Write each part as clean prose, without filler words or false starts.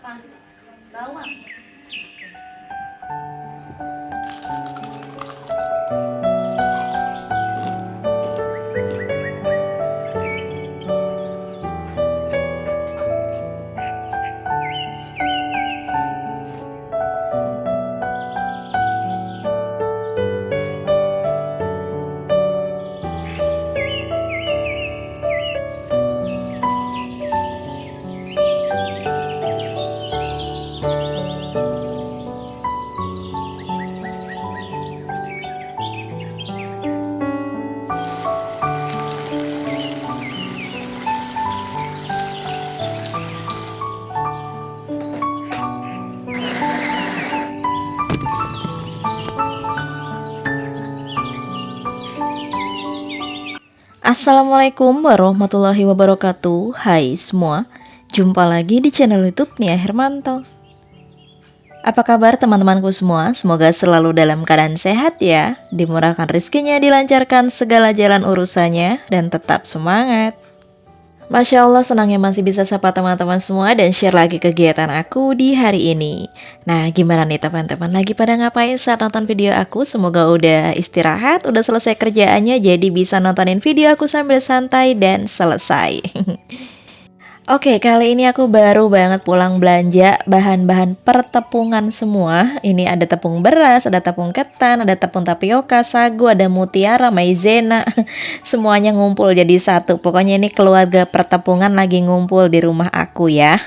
apa? Bawang. Assalamualaikum warahmatullahi wabarakatuh. Hai semua, jumpa lagi di channel YouTube Nia Hermanto. Apa kabar teman-temanku semua? Semoga selalu dalam keadaan sehat ya, dimurahkan rezekinya, dilancarkan segala jalan urusannya, dan tetap semangat. Masya Allah, senangnya masih bisa sapa teman-teman semua dan share lagi kegiatan aku di hari ini. Nah, gimana nih teman-teman? Lagi pada ngapain saat nonton video aku? Semoga udah istirahat, udah selesai kerjaannya, jadi bisa nontonin video aku sambil santai dan selesai. Oke, kali ini aku baru banget pulang belanja bahan-bahan pertepungan semua. Ini ada tepung beras, ada tepung ketan, ada tepung tapioka, sagu, ada mutiara, maizena. Semuanya ngumpul jadi satu. Pokoknya ini keluarga pertepungan lagi ngumpul di rumah aku ya.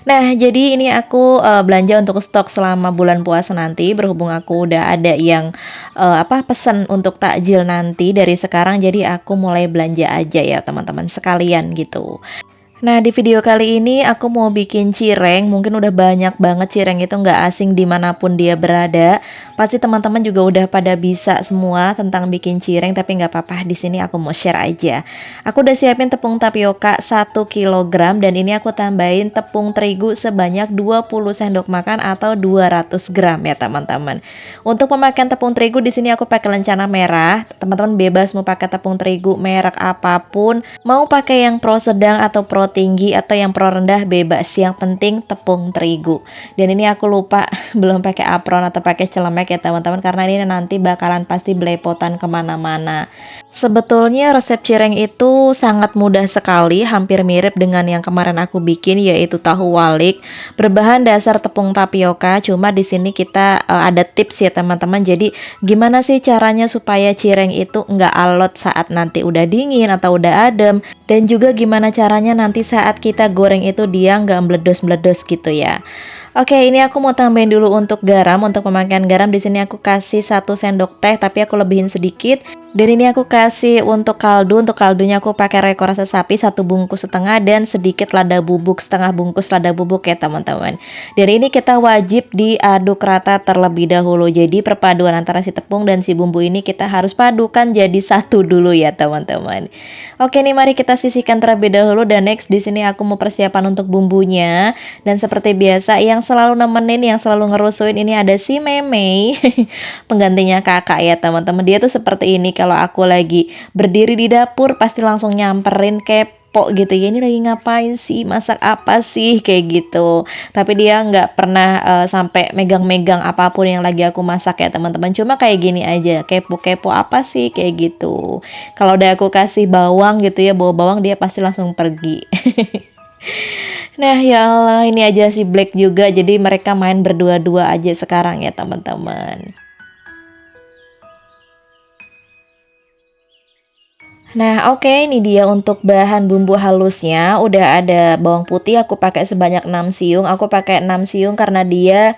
Nah, jadi ini aku belanja untuk stok selama bulan puasa nanti. Berhubung aku udah ada yang pesan untuk takjil nanti dari sekarang, jadi aku mulai belanja aja ya teman-teman sekalian gitu. Nah, di video kali ini aku mau bikin cireng. Mungkin udah banyak banget cireng itu nggak asing dimanapun dia berada. Pasti teman-teman juga udah pada bisa semua tentang bikin cireng, tapi nggak apa-apa, di sini aku mau share aja. Aku udah siapin tepung tapioka 1 kilogram dan ini aku tambahin tepung terigu sebanyak 20 sendok makan atau 200 gram ya teman-teman. Untuk pemakaian tepung terigu di sini aku pakai lencana merah. Teman-teman bebas mau pakai tepung terigu merek apapun, mau pakai yang pro sedang atau pro tinggi atau yang pro rendah bebas, yang penting tepung terigu. Dan ini aku lupa belum pakai apron atau pakai celemek ya teman-teman, karena ini nanti bakalan pasti belepotan kemana-mana. Sebetulnya resep cireng itu sangat mudah sekali, hampir mirip dengan yang kemarin aku bikin, yaitu tahu walik berbahan dasar tepung tapioka. Cuma di sini kita ada tips ya teman-teman. Jadi gimana sih caranya supaya cireng itu nggak alot saat nanti udah dingin atau udah adem, dan juga gimana caranya nanti saat kita goreng itu dia nggak meledos-meledos gitu ya. Oke, ini aku mau tambahin dulu untuk garam. Untuk pemakaian garam di sini aku kasih 1 sendok teh, tapi aku lebihin sedikit. Dan ini aku kasih untuk kaldu. Untuk kaldunya aku pakai reko rasa sapi 1,5 bungkus dan sedikit lada bubuk, setengah bungkus lada bubuk ya teman-teman. Dan ini kita wajib diaduk rata terlebih dahulu. Jadi perpaduan antara si tepung dan si bumbu ini kita harus padukan jadi satu dulu ya teman-teman. Oke, nih mari kita sisihkan terlebih dahulu. Dan next di sini aku mau persiapan untuk bumbunya. Dan seperti biasa yang selalu nemenin, yang selalu ngerusuin ini ada si Meme. Penggantinya kakak ya teman-teman. Dia tuh seperti ini, kalau aku lagi berdiri di dapur pasti langsung nyamperin, kepo gitu ya, ini lagi ngapain sih, masak apa sih, kayak gitu. Tapi dia nggak pernah sampai megang-megang apapun yang lagi aku masak ya teman-teman. Cuma kayak gini aja, kepo-kepo apa sih, kayak gitu. Kalau udah aku kasih bawang gitu ya, bawa bawang, dia pasti langsung pergi. Nah ya Allah, ini aja si Black juga, jadi mereka main berdua-dua aja sekarang ya teman-teman. Nah oke, ini dia untuk bahan bumbu halusnya. Udah ada bawang putih, aku pakai sebanyak 6 siung. Aku pakai 6 siung karena dia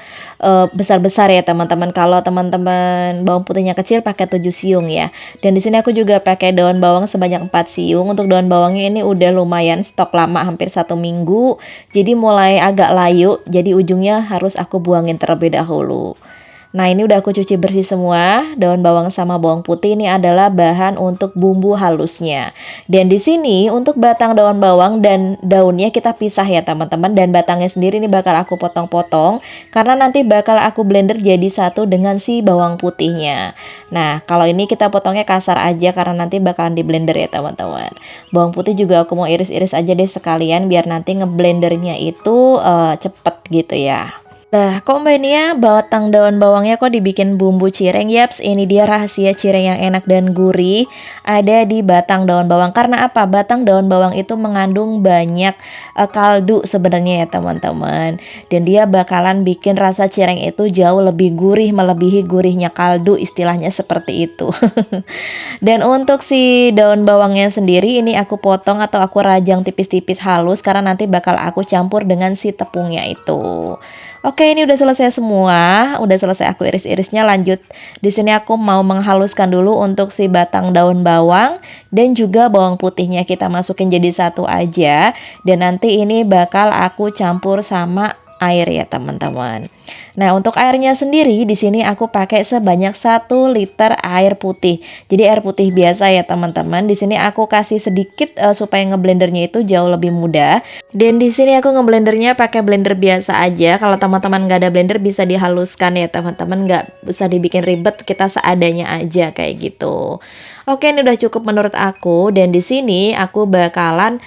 besar-besar ya teman-teman. Kalau teman-teman bawang putihnya kecil pakai 7 siung ya. Dan di sini aku juga pakai daun bawang sebanyak 4 siung. Untuk daun bawangnya ini udah lumayan stok lama, hampir 1 minggu. Jadi mulai agak layu, jadi ujungnya harus aku buangin terlebih dahulu. Nah, ini udah aku cuci bersih semua. Daun bawang sama bawang putih ini adalah bahan untuk bumbu halusnya. Dan di sini untuk batang daun bawang dan daunnya kita pisah ya teman-teman. Dan batangnya sendiri ini bakal aku potong-potong karena nanti bakal aku blender jadi satu dengan si bawang putihnya. Nah, kalau ini kita potongnya kasar aja karena nanti bakalan di blender ya teman-teman. Bawang putih juga aku mau iris-iris aja deh sekalian biar nanti ngeblendernya itu cepet gitu ya. Nah, kok mbak Nia batang daun bawangnya kok dibikin bumbu cireng? Yaps, ini dia rahasia cireng yang enak dan gurih. Ada di batang daun bawang. Karena apa? Batang daun bawang itu mengandung banyak kaldu sebenarnya ya teman-teman. Dan dia bakalan bikin rasa cireng itu jauh lebih gurih, melebihi gurihnya kaldu, istilahnya seperti itu. Dan untuk si daun bawangnya sendiri ini aku potong atau aku rajang tipis-tipis halus karena nanti bakal aku campur dengan si tepungnya itu. Oke, ini udah selesai semua, udah selesai aku iris-irisnya. Lanjut, di sini aku mau menghaluskan dulu untuk si batang daun bawang dan juga bawang putihnya kita masukin jadi satu aja. Dan nanti ini bakal aku campur sama air ya teman-teman. Nah, untuk airnya sendiri di sini aku pakai sebanyak 1 liter air putih. Jadi air putih biasa ya teman-teman. Di sini aku kasih sedikit supaya ngeblendernya itu jauh lebih mudah. Dan di sini aku ngeblendernya pakai blender biasa aja. Kalau teman-teman nggak ada blender bisa dihaluskan ya teman-teman, nggak usah dibikin ribet, kita seadanya aja kayak gitu. Oke, ini udah cukup menurut aku. Dan di sini aku bakalan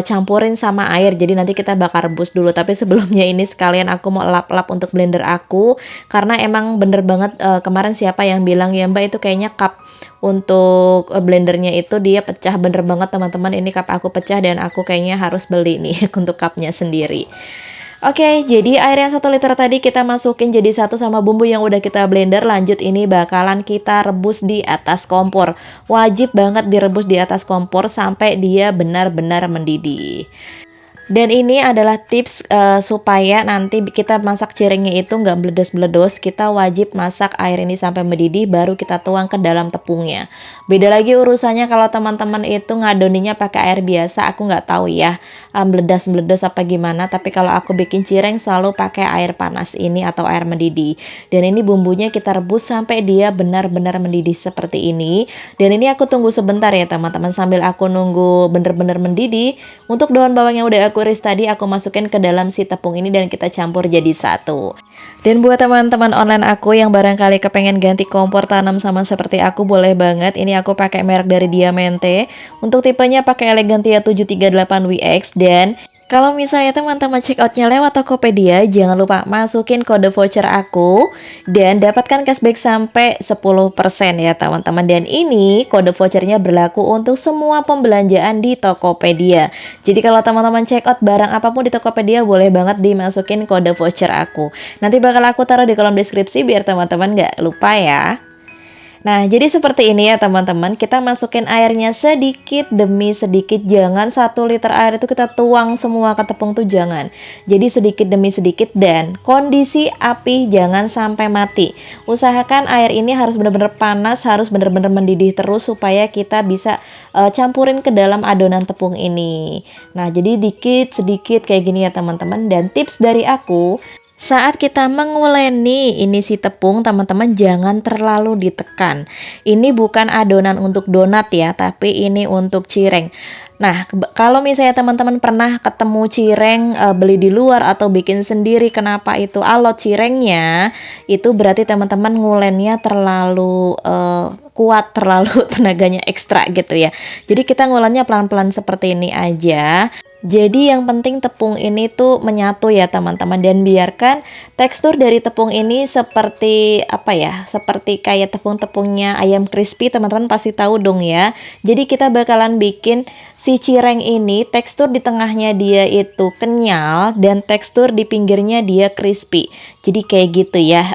campurin sama air. Jadi nanti kita bakal rebus dulu. Tapi sebelumnya ini sekalian aku mau lap-lap untuk blender aku karena emang bener banget kemarin siapa yang bilang ya Mbak itu kayaknya cup untuk blendernya itu dia pecah. Bener banget teman-teman, ini cup aku pecah dan aku kayaknya harus beli nih untuk cupnya sendiri. Oke, jadi air yang 1 liter tadi kita masukin jadi satu sama bumbu yang udah kita blender. Lanjut ini bakalan kita rebus di atas kompor. Wajib banget direbus di atas kompor sampai dia benar-benar mendidih. Dan ini adalah tips supaya nanti kita masak cirengnya itu nggak meledos-meledos. Kita wajib masak air ini sampai mendidih baru kita tuang ke dalam tepungnya. Beda lagi urusannya kalau teman-teman itu ngadoninya pakai air biasa. Aku nggak tahu ya meledas-meledos apa gimana. Tapi kalau aku bikin cireng selalu pakai air panas ini atau air mendidih. Dan ini bumbunya kita rebus sampai dia benar-benar mendidih seperti ini. Dan ini aku tunggu sebentar ya teman-teman sambil aku nunggu benar-benar mendidih. Untuk daun bawang yang udah aku iris tadi aku masukin ke dalam si tepung ini dan kita campur jadi satu. Dan buat teman-teman online aku yang barangkali kepengen ganti kompor tanam sama seperti aku, boleh banget. Ini aku pakai merek dari Diamante. Untuk tipenya pakai Elegantia 738WX. Dan kalau misalnya teman-teman check outnya lewat Tokopedia, jangan lupa masukin kode voucher aku dan dapatkan cashback sampai 10% ya teman-teman. Dan ini kode vouchernya berlaku untuk semua pembelanjaan di Tokopedia. Jadi kalau teman-teman check out barang apapun di Tokopedia, boleh banget dimasukin kode voucher aku. Nanti bakal aku taruh di kolom deskripsi biar teman-teman gak lupa ya. Nah, jadi seperti ini ya teman-teman, kita masukin airnya sedikit demi sedikit, jangan 1 liter air itu kita tuang semua ke tepung tuh jangan. Jadi sedikit demi sedikit dan kondisi api jangan sampai mati. Usahakan air ini harus benar-benar panas, harus benar-benar mendidih terus supaya kita bisa campurin ke dalam adonan tepung ini. Nah, jadi dikit sedikit kayak gini ya teman-teman. Dan tips dari aku, saat kita menguleni ini si tepung teman-teman jangan terlalu ditekan. Ini bukan adonan untuk donat ya, tapi ini untuk cireng. Nah, kalau misalnya teman-teman pernah ketemu cireng beli di luar atau bikin sendiri, kenapa itu alot cirengnya? Itu berarti teman-teman ngulennya terlalu kuat, terlalu tenaganya ekstra gitu ya. Jadi kita ngulennya pelan-pelan seperti ini aja. Jadi yang penting tepung ini tuh menyatu ya teman-teman, dan biarkan tekstur dari tepung ini seperti apa ya, seperti kayak tepung-tepungnya ayam crispy, teman-teman pasti tahu dong ya. Jadi kita bakalan bikin si cireng ini tekstur di tengahnya dia itu kenyal dan tekstur di pinggirnya dia crispy. Jadi kayak gitu ya,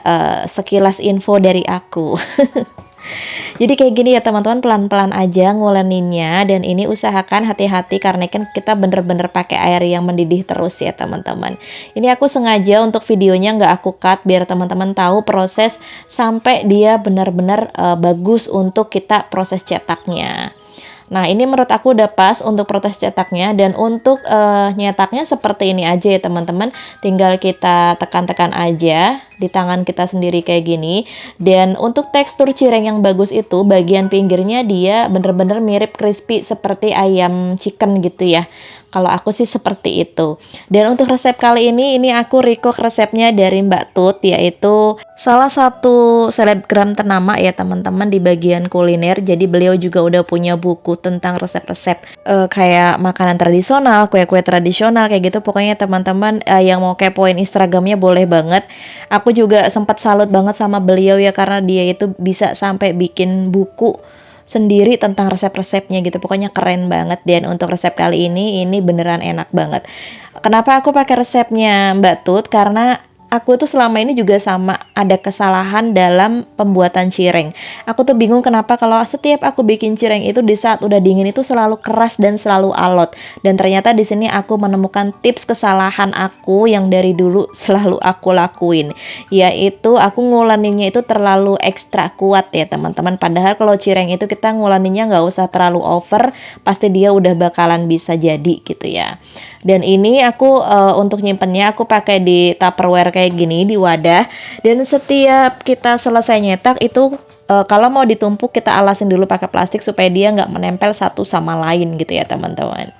sekilas info dari aku. Jadi kayak gini ya teman-teman, pelan-pelan aja nguleninnya. Dan ini usahakan hati-hati karena kan kita bener-bener pakai air yang mendidih terus ya teman-teman. Ini aku sengaja untuk videonya nggak aku cut biar teman-teman tahu proses sampai dia benar-benar bagus untuk kita proses cetaknya. Nah, ini menurut aku udah pas untuk proses cetaknya, dan untuk nyetaknya seperti ini aja ya teman-teman. Tinggal kita tekan-tekan aja di tangan kita sendiri kayak gini. Dan untuk tekstur cireng yang bagus itu bagian pinggirnya dia bener-bener mirip crispy seperti ayam chicken gitu ya. Kalau aku sih seperti itu. Dan untuk resep kali ini aku request resepnya dari Mbak Tut, yaitu salah satu selebgram ternama ya teman-teman di bagian kuliner. Jadi beliau juga udah punya buku tentang resep-resep kayak makanan tradisional, kue-kue tradisional kayak gitu. Pokoknya teman-teman yang mau kepoin Instagramnya boleh banget. Aku juga sempat salut banget sama beliau ya, karena dia itu bisa sampai bikin buku sendiri tentang resep-resepnya gitu. Pokoknya keren banget. Dan untuk resep kali ini beneran enak banget. Kenapa aku pakai resepnya Mbak Tut? Karena aku tuh selama ini juga sama ada kesalahan dalam pembuatan cireng. Aku tuh bingung kenapa kalau setiap aku bikin cireng itu di saat udah dingin itu selalu keras dan selalu alot. Dan ternyata di sini aku menemukan tips kesalahan aku yang dari dulu selalu aku lakuin, yaitu aku ngulaninnya itu terlalu ekstra kuat ya teman-teman. Padahal kalau cireng itu kita ngulaninnya nggak usah terlalu over, pasti dia udah bakalan bisa jadi gitu ya. Dan ini aku untuk nyimpennya aku pakai di Tupperware kayak gini, di wadah. Dan setiap kita selesai nyetak itu kalau mau ditumpuk kita alasin dulu pakai plastik supaya dia nggak menempel satu sama lain gitu ya teman-teman.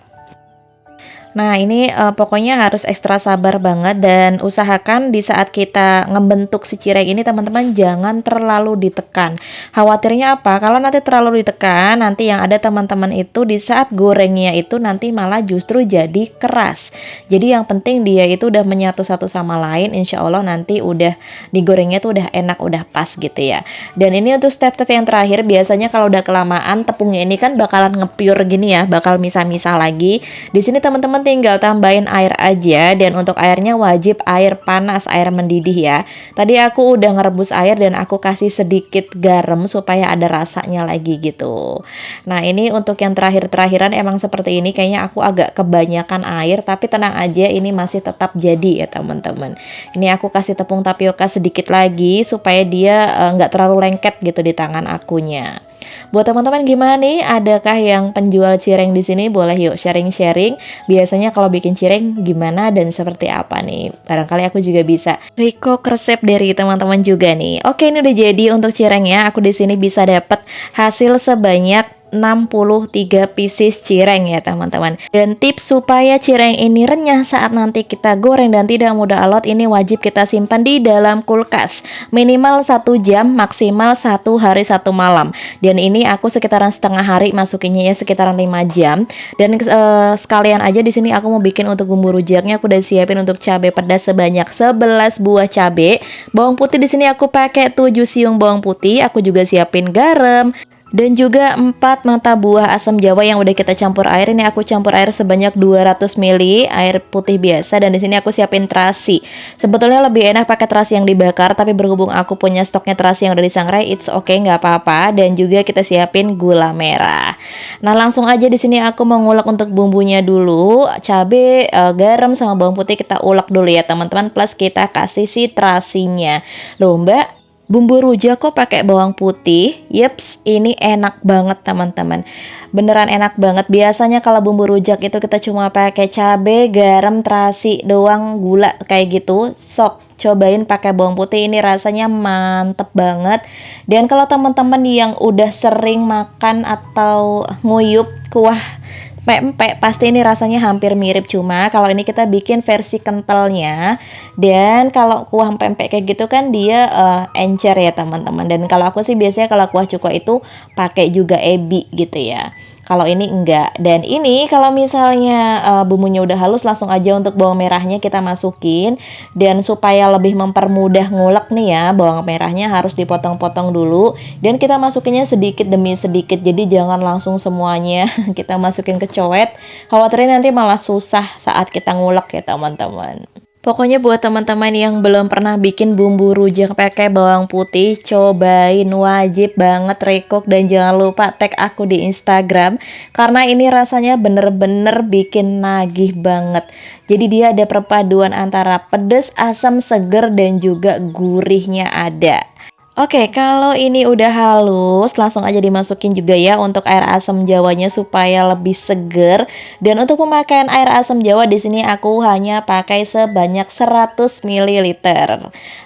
Nah, ini pokoknya harus ekstra sabar banget, dan usahakan di saat kita ngebentuk si cireng ini teman-teman jangan terlalu ditekan. Khawatirnya apa? Kalau nanti terlalu ditekan, nanti yang ada teman-teman itu di saat gorengnya itu nanti malah justru jadi keras. Jadi yang penting dia itu udah menyatu satu sama lain, insya Allah nanti udah digorengnya tuh udah enak, udah pas gitu ya. Dan ini untuk step-step yang terakhir, biasanya kalau udah kelamaan tepungnya ini kan bakalan ngepure gini ya, bakal misah-misah lagi. Di sini teman-teman tinggal tambahin air aja, dan untuk airnya wajib air panas, air mendidih ya. Tadi aku udah ngerebus air dan aku kasih sedikit garam supaya ada rasanya lagi gitu. Nah, ini untuk yang terakhir-terakhiran emang seperti ini, kayaknya aku agak kebanyakan air, tapi tenang aja ini masih tetap jadi ya teman-teman. Ini aku kasih tepung tapioka sedikit lagi supaya dia nggak terlalu lengket gitu di tangan akunya. Buat teman-teman gimana nih? Adakah yang penjual cireng di sini? Boleh yuk sharing-sharing. Biasanya kalau bikin cireng gimana dan seperti apa nih? Barangkali aku juga bisa request resep dari teman-teman juga nih. Oke, ini udah jadi untuk cirengnya. Aku di sini bisa dapat hasil sebanyak 63 pieces cireng ya teman-teman. Dan tips supaya cireng ini renyah saat nanti kita goreng dan tidak mudah alot, ini wajib kita simpan di dalam kulkas minimal 1 jam, maksimal 1 hari 1 malam. Dan ini aku sekitaran setengah hari masukinnya ya, sekitaran 5 jam. Dan sekalian aja di sini aku mau bikin untuk bumbu rujaknya. Aku udah siapin untuk cabai pedas sebanyak 11 buah cabai. Bawang putih di sini aku pakai 7 siung bawang putih. Aku juga siapin garam dan juga 4 mata buah asam jawa yang udah kita campur air. Ini aku campur air sebanyak 200 ml air putih biasa, dan di sini aku siapin terasi. Sebetulnya lebih enak pakai terasi yang dibakar, tapi berhubung aku punya stoknya terasi yang udah disangrai, it's okay, nggak apa-apa. Dan juga kita siapin gula merah. Nah, langsung aja di sini aku mau ngulek untuk bumbunya dulu. Cabai, garam sama bawang putih kita ulek dulu ya teman-teman, plus kita kasih si terasinya. Loh Mbak, bumbu rujak kok pakai bawang putih? Yeps, ini enak banget teman-teman. Beneran enak banget. Biasanya kalau bumbu rujak itu kita cuma pakai cabai, garam, terasi doang, gula kayak gitu. Sok cobain pakai bawang putih, ini rasanya mantep banget. Dan kalau teman-teman yang udah sering makan atau nguyup kuah pempek, pasti ini rasanya hampir mirip, cuma kalau ini kita bikin versi kentalnya. Dan kalau kuah pempek kayak gitu kan dia encer ya teman-teman. Dan kalau aku sih biasanya kalau kuah cuko itu pakai juga ebi gitu ya. Kalau ini enggak. Dan ini kalau misalnya bumbunya udah halus, langsung aja untuk bawang merahnya kita masukin. Dan supaya lebih mempermudah ngulek nih ya, bawang merahnya harus dipotong-potong dulu. Dan kita masukinnya sedikit demi sedikit, jadi jangan langsung semuanya kita masukin ke cowet. Khawatirnya nanti malah susah saat kita ngulek ya teman-teman. Pokoknya buat teman-teman yang belum pernah bikin bumbu rujak pakai bawang putih, cobain, wajib banget rekook. Dan jangan lupa tag aku di Instagram, karena ini rasanya bener-bener bikin nagih banget. Jadi dia ada perpaduan antara pedas, asam, seger, dan juga gurihnya ada. Oke, kalau ini udah halus, langsung aja dimasukin juga ya untuk air asam jawanya supaya lebih seger. Dan untuk pemakaian air asam jawa di sini aku hanya pakai sebanyak 100 ml.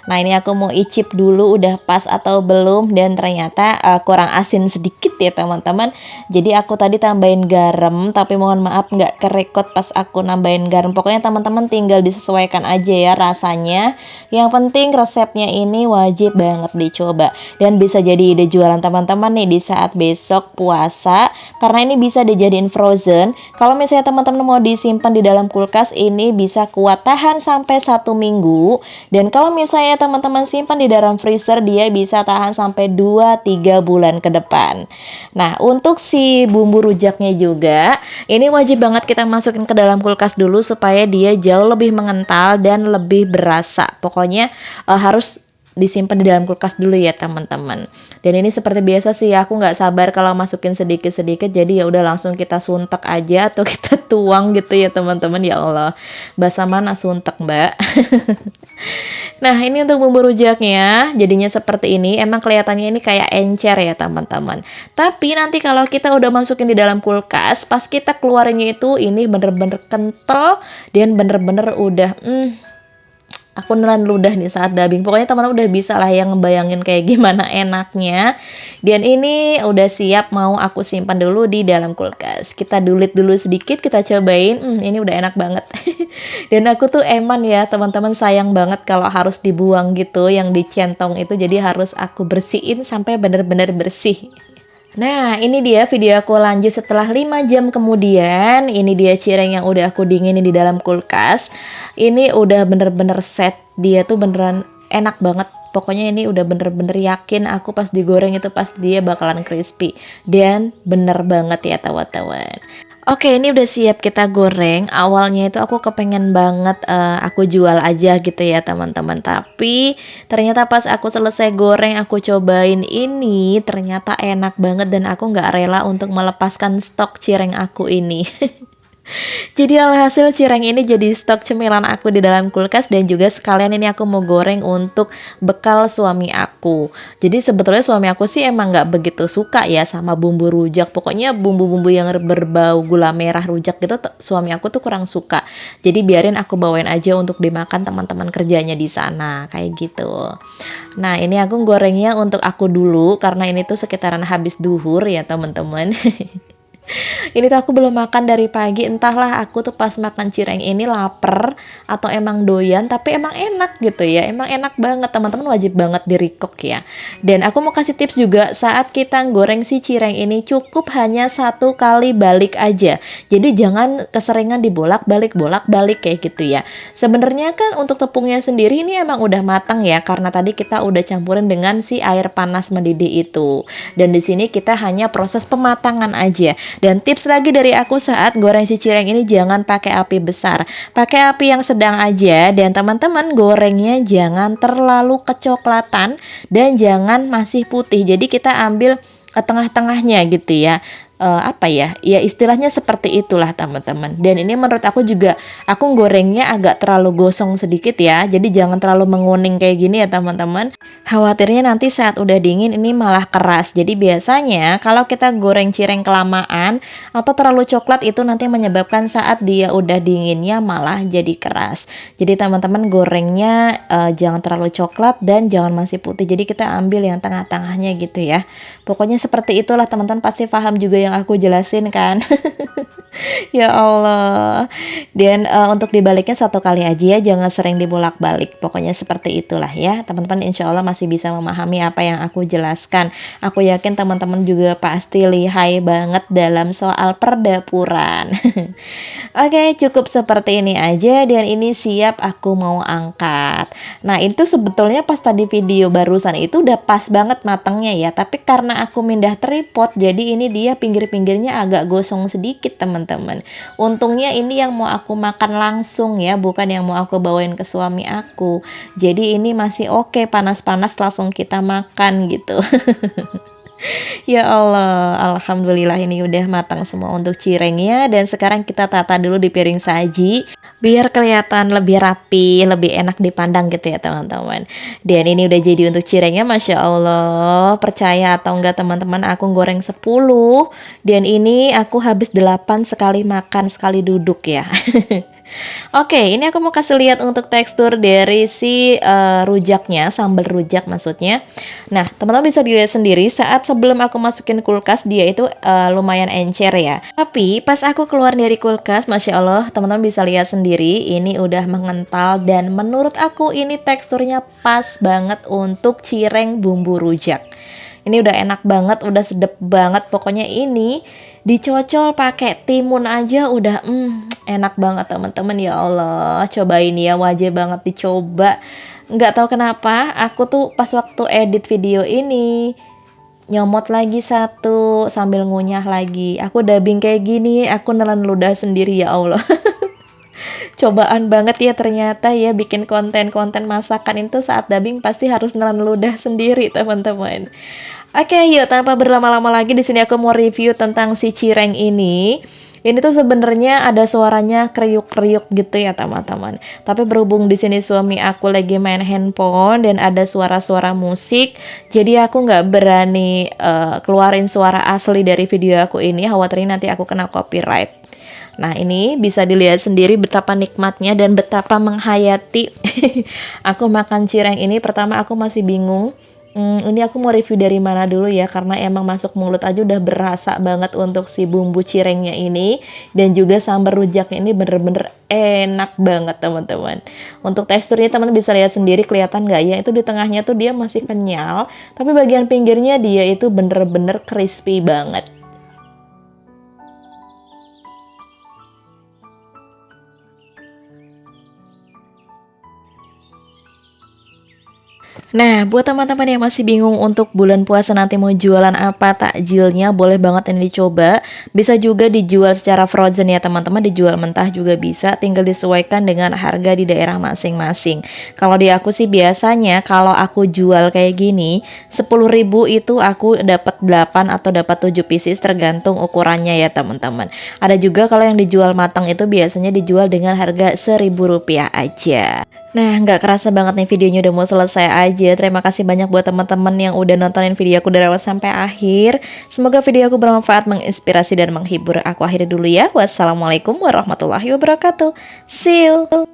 Nah, ini aku mau icip dulu udah pas atau belum, dan ternyata kurang asin sedikit ya teman-teman. Jadi aku tadi tambahin garam, tapi mohon maaf nggak kerekot pas aku nambahin garam. Pokoknya teman-teman tinggal disesuaikan aja ya rasanya. Yang penting resepnya ini wajib banget dicoba, dan bisa jadi ide jualan teman-teman nih di saat besok puasa, karena ini bisa dijadiin frozen. Kalau misalnya teman-teman mau disimpan di dalam kulkas, ini bisa kuat tahan sampai 1 minggu. Dan kalau misalnya teman-teman simpan di dalam freezer, dia bisa tahan sampai 2-3 bulan ke depan. Nah, untuk si bumbu rujaknya juga, ini wajib banget kita masukin ke dalam kulkas dulu supaya dia jauh lebih mengental dan lebih berasa. Pokoknya harus disimpan di dalam kulkas dulu ya teman-teman. Dan ini seperti biasa sih, aku nggak sabar kalau masukin sedikit-sedikit, jadi ya udah langsung kita suntek aja atau kita tuang gitu ya teman-teman. Ya Allah, bahasa mana suntek mbak. Nah, ini untuk bumbu rujaknya jadinya seperti ini. Emang kelihatannya ini kayak encer ya teman-teman, tapi nanti kalau kita udah masukin di dalam kulkas, pas kita keluarinnya itu ini bener-bener kental dan bener-bener udah aku nelan ludah nih saat dubbing. Pokoknya teman-teman udah bisa lah yang ngebayangin kayak gimana enaknya. Dan ini udah siap mau aku simpan dulu di dalam kulkas. Kita dulit dulu sedikit, kita cobain. Ini udah enak banget. Dan aku tuh eman ya teman-teman, sayang banget kalau harus dibuang gitu yang dicentong itu. Jadi harus aku bersihin sampai bener-bener bersih. Nah, ini dia video aku lanjut setelah 5 jam kemudian. Ini dia cireng yang udah aku dinginin di dalam kulkas. Ini udah bener-bener set. Dia tuh beneran enak banget. Pokoknya ini udah bener-bener yakin aku pas digoreng itu pas dia bakalan crispy. Dan bener banget ya teman-teman. Oke, ini udah siap kita goreng. Awalnya itu aku kepengen banget aku jual aja gitu ya teman-teman. Tapi ternyata pas aku selesai goreng, aku cobain ini, ternyata enak banget dan aku nggak rela untuk melepaskan stok cireng aku ini. Jadi alhasil cireng ini jadi stok cemilan aku di dalam kulkas, dan juga sekalian ini aku mau goreng untuk bekal suami aku. Jadi sebetulnya suami aku sih emang nggak begitu suka ya sama bumbu rujak. Pokoknya bumbu-bumbu yang berbau gula merah rujak gitu suami aku tuh kurang suka. Jadi biarin aku bawain aja untuk dimakan teman-teman kerjanya di sana kayak gitu. Nah, ini aku gorengnya untuk aku dulu karena ini tuh sekitaran habis duhur ya teman-teman. Ini tuh aku belum makan dari pagi, entahlah aku tuh pas makan cireng ini lapar atau emang doyan, tapi emang enak gitu ya, emang enak banget teman-teman, wajib banget di recook ya. Dan aku mau kasih tips juga saat kita goreng si cireng ini, cukup hanya 1 kali balik aja, jadi jangan keseringan dibolak-balik kayak gitu ya. Sebenarnya kan untuk tepungnya sendiri ini emang udah matang ya, karena tadi kita udah campurin dengan si air panas mendidih itu, dan di sini kita hanya proses pematangan aja. Dan tips lagi dari aku saat goreng si cireng ini, jangan pakai api besar, pakai api yang sedang aja, dan teman-teman gorengnya jangan terlalu kecoklatan dan jangan masih putih. Jadi kita ambil tengah-tengahnya gitu ya. Apa ya istilahnya seperti itulah teman-teman. Dan ini menurut aku juga, aku gorengnya agak terlalu gosong sedikit ya, jadi jangan terlalu menguning kayak gini ya teman-teman. Khawatirnya nanti saat udah dingin ini malah keras. Jadi biasanya kalau kita goreng cireng kelamaan atau terlalu coklat, itu nanti menyebabkan saat dia udah dinginnya malah jadi keras. Jadi teman-teman gorengnya jangan terlalu coklat dan jangan masih putih, jadi kita ambil yang tengah-tengahnya gitu ya. Pokoknya seperti itulah teman-teman, pasti paham juga yang aku jelasin kan. Ya Allah. Dan untuk dibaliknya 1 kali aja ya, jangan sering dibolak-balik. Pokoknya seperti itulah ya teman-teman, insya Allah masih bisa memahami apa yang aku jelaskan. Aku yakin teman-teman juga pasti lihai banget dalam soal perdapuran. Oke, cukup seperti ini aja, dan ini siap aku mau angkat. Nah, itu sebetulnya pas tadi video barusan itu udah pas banget matangnya ya, tapi karena aku mindah tripod, jadi ini dia pinggir-pinggirnya agak gosong sedikit teman-teman. Untungnya ini yang mau aku makan langsung ya, bukan yang mau aku bawain ke suami aku. Jadi ini masih oke, panas-panas langsung kita makan gitu. Ya Allah, alhamdulillah ini udah matang semua untuk cirengnya. Dan sekarang kita tata dulu di piring saji biar kelihatan lebih rapi, lebih enak dipandang gitu ya teman-teman. Dan ini udah jadi untuk cirengnya, Masya Allah. Percaya atau enggak teman-teman, aku goreng 10. Dan ini aku habis 8 sekali makan, sekali duduk ya. Oke, ini aku mau kasih lihat untuk tekstur dari si rujaknya, sambal rujak maksudnya. Nah, teman-teman bisa dilihat sendiri saat sebelum aku masukin kulkas dia itu lumayan encer ya. Tapi pas aku keluar dari kulkas, Masya Allah, teman-teman bisa lihat sendiri ini udah mengental dan menurut aku ini teksturnya pas banget untuk cireng bumbu rujak. Ini udah enak banget, udah sedep banget. Pokoknya ini dicocol pakai timun aja udah enak banget teman-teman. Ya Allah, cobain ya, wajib banget dicoba. Nggak tahu kenapa, aku tuh pas waktu edit video ini nyomot lagi satu sambil ngunyah lagi. Aku dubbing kayak gini, aku nelan ludah sendiri ya Allah. Cobaan banget ya ternyata ya bikin konten-konten masakan itu saat dubbing pasti harus nelan ludah sendiri teman-teman. Oke, yuk tanpa berlama-lama lagi di sini aku mau review tentang si cireng ini. Ini tuh sebenarnya ada suaranya kriuk-kriuk gitu ya teman-teman. Tapi berhubung di sini suami aku lagi main handphone dan ada suara-suara musik, jadi aku nggak berani keluarin suara asli dari video aku ini. Khawatirin nanti aku kena copyright. Nah, ini bisa dilihat sendiri betapa nikmatnya dan betapa menghayati aku makan cireng ini. Pertama aku masih bingung. Ini aku mau review dari mana dulu ya, karena emang masuk mulut aja udah berasa banget untuk si bumbu cirengnya ini. Dan juga sambal rujaknya ini bener-bener enak banget teman-teman. Untuk teksturnya teman bisa lihat sendiri, kelihatan nggak ya, itu di tengahnya tuh dia masih kenyal, tapi bagian pinggirnya dia itu bener-bener crispy banget. Nah, buat teman-teman yang masih bingung untuk bulan puasa nanti mau jualan apa takjilnya, boleh banget ini dicoba. Bisa juga dijual secara frozen ya teman-teman, dijual mentah juga bisa, tinggal disesuaikan dengan harga di daerah masing-masing. Kalau di aku sih biasanya kalau aku jual kayak gini, 10.000 itu aku dapat 8 atau dapat 7 pieces tergantung ukurannya ya teman-teman. Ada juga kalau yang dijual matang itu biasanya dijual dengan harga Rp1.000 aja. Nah, nggak kerasa banget nih videonya udah mau selesai aja. Terima kasih banyak buat teman-teman yang udah nontonin video aku dari awal sampai akhir. Semoga video aku bermanfaat, menginspirasi, dan menghibur. Aku akhiri dulu ya. Wassalamualaikum warahmatullahi wabarakatuh. See you!